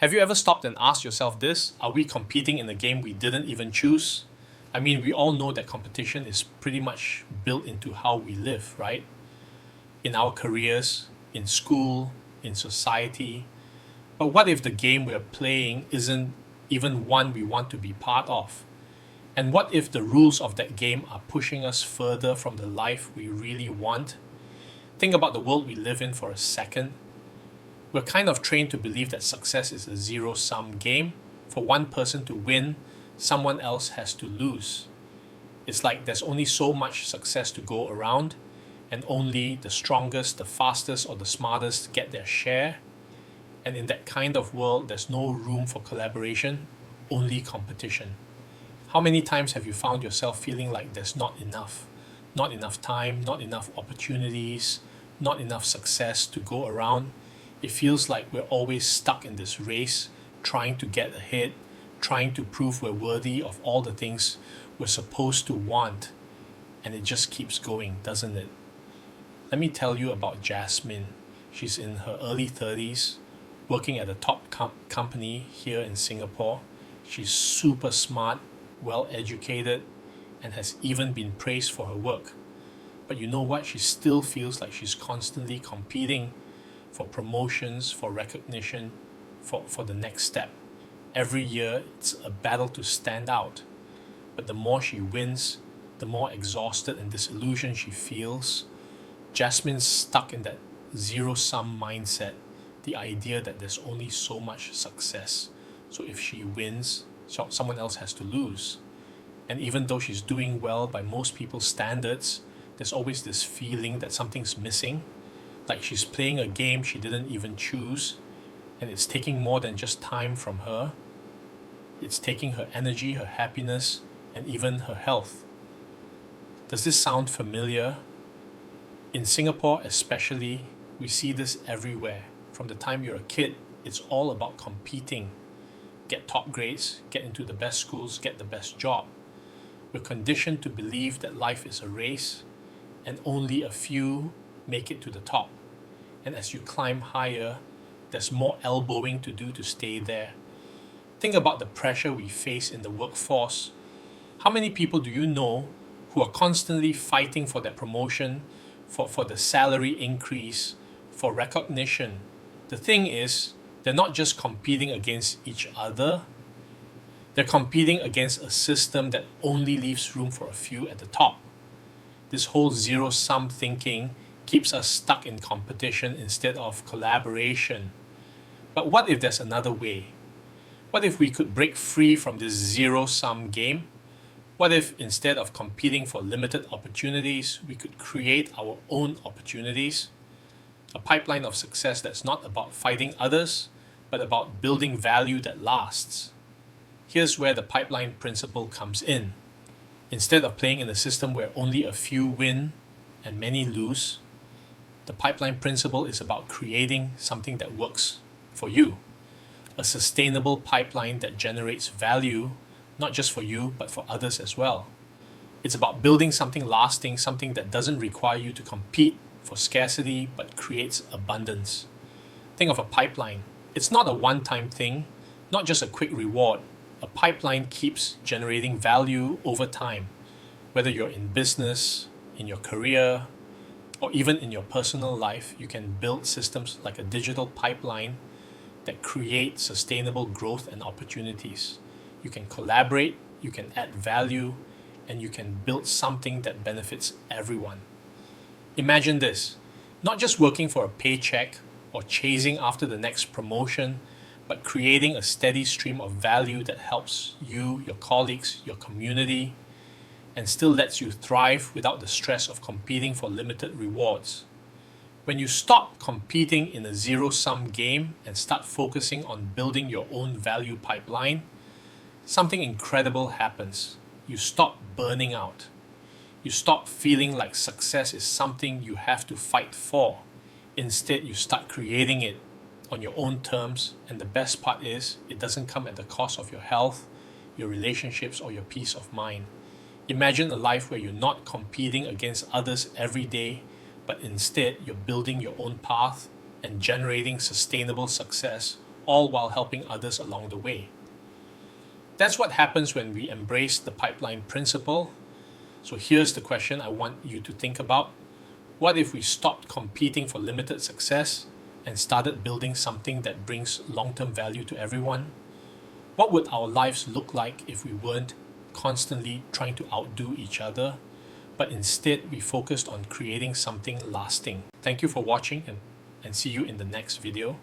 Have you ever stopped and asked yourself this? Are we competing in a game we didn't even choose? I mean, we all know that competition is pretty much built into how we live, right? In our careers, in school, in society. But what if the game we're playing isn't even one we want to be part of? And what if the rules of that game are pushing us further from the life we really want? Think about the world we live in for a second. We're kind of trained to believe that success is a zero-sum game. For one person to win, someone else has to lose. It's like there's only so much success to go around, and only the strongest, the fastest, or the smartest get their share. And in that kind of world, there's no room for collaboration, only competition. How many times have you found yourself feeling like there's not enough? Not enough time, not enough opportunities, not enough success to go around? It feels like we're always stuck in this race, trying to get ahead, trying to prove we're worthy of all the things we're supposed to want. And it just keeps going, doesn't it? Let me tell you about Jasmine. She's in her early 30s, working at a top company here in Singapore. She's super smart, well educated, and has even been praised for her work. But you know what? She still feels like she's constantly competing for promotions, for recognition, for the next step. Every year, it's a battle to stand out. But the more she wins, the more exhausted and disillusioned she feels. Jasmine's stuck in that zero-sum mindset, the idea that there's only so much success. So if she wins, someone else has to lose. And even though she's doing well by most people's standards, there's always this feeling that something's missing. Like she's playing a game she didn't even choose, and it's taking more than just time from her. It's taking her energy, her happiness, and even her health. Does this sound familiar? In Singapore especially, we see this everywhere. From the time you're a kid, it's all about competing. Get top grades, get into the best schools, get the best job. We're conditioned to believe that life is a race, and only a few make it to the top. And as you climb higher, there's more elbowing to do to stay there. Think about the pressure we face in the workforce. How many people do you know who are constantly fighting for that promotion, for the salary increase, for recognition? The thing is, they're not just competing against each other, they're competing against a system that only leaves room for a few at the top. This whole zero-sum thinking keeps us stuck in competition instead of collaboration. But what if there's another way? What if we could break free from this zero-sum game? What if instead of competing for limited opportunities, we could create our own opportunities? A pipeline of success that's not about fighting others, but about building value that lasts. Here's where the pipeline principle comes in. Instead of playing in a system where only a few win and many lose, the pipeline principle is about creating something that works for you. A sustainable pipeline that generates value, not just for you, but for others as well. It's about building something lasting, something that doesn't require you to compete for scarcity, but creates abundance. Think of a pipeline. It's not a one-time thing, not just a quick reward. A pipeline keeps generating value over time, whether you're in business, in your career, or even in your personal life. You can build systems like a digital pipeline that create sustainable growth and opportunities. You can collaborate, you can add value, and you can build something that benefits everyone. Imagine this, not just working for a paycheck or chasing after the next promotion, but creating a steady stream of value that helps you, your colleagues, your community, and still lets you thrive without the stress of competing for limited rewards. When you stop competing in a zero-sum game and start focusing on building your own value pipeline, something incredible happens. You stop burning out. You stop feeling like success is something you have to fight for. Instead, you start creating it on your own terms, and the best part is, it doesn't come at the cost of your health, your relationships, or your peace of mind. Imagine a life where you're not competing against others every day, but instead you're building your own path and generating sustainable success all while helping others along the way. That's what happens when we embrace the pipeline principle. So here's the question I want you to think about. What if we stopped competing for limited success and started building something that brings long-term value to everyone? What would our lives look like if we weren't constantly trying to outdo each other, but instead we focused on creating something lasting? Thank you for watching and see you in the next video.